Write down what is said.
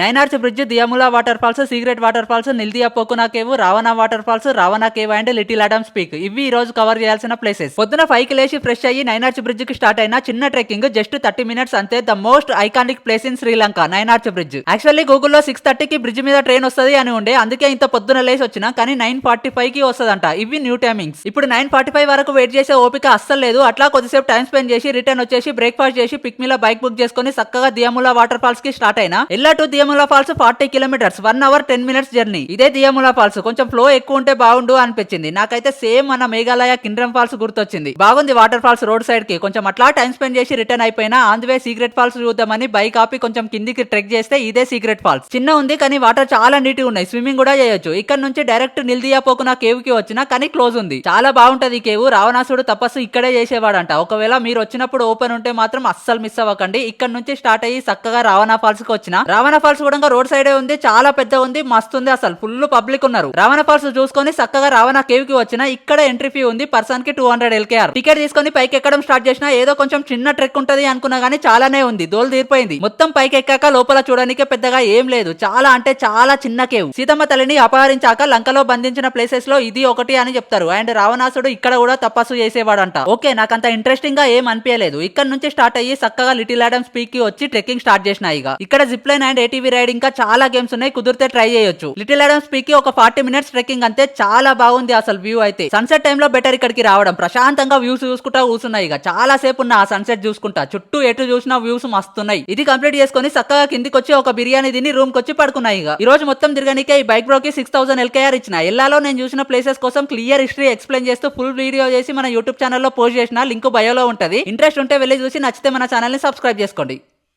నైనార్చ్ bridge, దియాములా water falls, secret water falls, Nildiya Pokuna cave, Ravana water falls, Ravana cave and little Adam's peak. ఇవి ఈ రోజు cover చేయాల్సిన ప్లేసెస్. పొద్దున 5 కి లేచి ఫ్రెష్ అయ్యి నైనార్చ్ బ్రిడ్జ్ కి స్టార్ట్ అయిన చిన్న ట్రెక్కింగ్ జస్ట్ 30 మినిట్స్ అంతే. The most iconic place in Sri Lanka nine arch bridge. Actually గూగుల్లో 6:30 కి బ్రిడ్జ్ మీద ట్రైన్ వస్తుంది అని ఉండే, అందుకే ఇంత పొద్దున లేచి వచ్చిన. కానీ 9:45 కి వస్తుందంట. ఇవి న్యూ టైమింగ్స్. ఇప్పుడు 9:45 వరకు వెయిట్ చేసే ఓపిక అస్సలు లేదు. అట్లా కొద్దిసేపు టైం స్పెండ్ చేసి రిటర్న్ వచ్చేసి బ్రేక్ఫాస్ట్ చేసి పిక్మిలా బైక్ బుక్ చేసుకుని చక్కగా దియాములా వాటర్ ఫాల్స్ కి స్టార్ట్ అయినా. ఎల్లా టు దియాములా falls 40 kilometres, 1 hour 10 minutes journey. ఇదే దియాములా ఫాల్స్. కొంచెం ఫ్లో ఎక్కువ ఉంటే బాగుండు అనిపించింది నాకైతే. సేమ్ మన మేఘాలయ కిండ్రమ్ ఫాల్స్ గుర్తొచ్చింది. బాగుంది వాటర్ ఫాల్స్ రోడ్ సైడ్ కి. కొంచెం అట్లా టైం స్పెండ్ చేసి రిటర్న్ అయిపోయినా. On the way secret falls చూద్దామని బైక్ ఆపి కొంచెం కిందికి ట్రెక్ చేస్తే ఇదే సీక్రెట్ ఫాల్స్. చిన్న ఉంది కానీ వాటర్ చాలా నీట్ ఉన్నాయి. స్విమ్మింగ్ కూడా చేయొచ్చు. ఇక్కడ నుంచి డైరెక్ట్ నిల్దియా పోకునా కేవ్ కి వచ్చినా, కానీ క్లోజ్ ఉంది. చాలా బాగుంటది ఈ కేవ్. రావణాసుడు తపస్సు ఇక్కడే చేసేవాడంట. ఒకవేళ మీరు వచ్చినప్పుడు ఓపెన్ ఉంటే మాత్రం అస్సలు మిస్ అవ్వకండి. ఇక్కడ నుంచి స్టార్ట్ అయ్యి చక్కగా రావణ ఫాల్స్ కి వచ్చిన. రావణ ఫాల్స్ కూడా రోడ్ సైడే ఉంది. చాలా పెద్ద ఉంది, మస్తు ఉంది. అసలు ఫుల్ పబ్లిక్ ఉన్నారు. రావణ ఫాల్స్ చూసుకొని చక్కగా రావణ కేవ్ కి వచ్చిన. ఇక్కడ ఎంట్రీ ఫీ ఉంది పర్సన్ కి 200 LKR. టికెట్ తీసుకొని పైకి ఎక్కడం స్టార్ట్ చేసిన. ఏదో కొంచెం చిన్న ట్రెక్ ఉంటది అనుకున్నా గానీ చాలానే ఉంది. దోలు తీరిపోయింది. మొత్తం పైకి ఎక్కాక లోపల చూడడానికి పెద్దగా ఏం లేదు. చాలా అంటే చాలా చిన్న కేవ్. సీతమ్మ తల్లిని అపహరించాక లంకలో బంధించిన ప్లేసెస్ లో ఇది ఒకటి అని చెప్తారు. అండ్ రావణాసుడు ఇక్కడ కూడా తపస్సు చేసేవాడంట. ఓకే, నాకంత ఇంట్రెస్టింగ్ గా ఏం అనిపించలేదు. ఇక్కడ నుంచి స్టార్ట్ అయ్యి చక్కగా లిటిల్ అడమ్స్ పీక్ కి వచ్చి ట్రెక్కింగ్ స్టార్ట్ చేసిన. ఇక్కడ zip line and ATV ride ఇంకా చాలా గేమ్స్ ఉన్నాయి. కుదిరితే ట్రై చేయొచ్చు. లిటిల్ అడమ్స్ పీక్ కి ఒక 40 మినిట్స్ ట్రెక్కింగ్ అంతే. చాలా బాగుంది అసలు వ్యూ అయితే. సన్సెట్ టైం లో బెటర్ ఇక్కడికి రావడం. ప్రశాంతంగా వ్యూస్ చూసుకుంటా కూర్చున్నాయి. చాలా సేపు ఉన్న ఆ సన్సెట్ చూసుకుంటా. చుట్టూ ఎటు చూసినా వ్యూస్ మస్తున్నాయి. ఇది కంప్లీట్ చేసుకుని చక్కగా కిందికి వచ్చి ఒక బిర్యానీ తిని రూమ్ కి వచ్చి పడుకున్నాయి. ఈ రోజు మొత్తం తిరగనికే ఈ బైక్ బ్రోకి 6000 LKR ఇచ్చిన. ఎల్లాలో నేను చూసిన ప్లేసెస్ కోసం క్లియర్ హిస్టరీ ఎక్స్ప్లెయిన్ చేస్తూ ఫుల్ వీడియో చేసి మన యూట్యూబ్ ఛానల్లో పోస్ట్ చేసిన. లింక్ బయోలో ఉంటది. ఇంట్రెస్ట్ ఉంటే వెళ్ళి చూసి నచ్చితే మన ఛానల్ ని సబ్స్క్రైబ్ చేసుకోండి.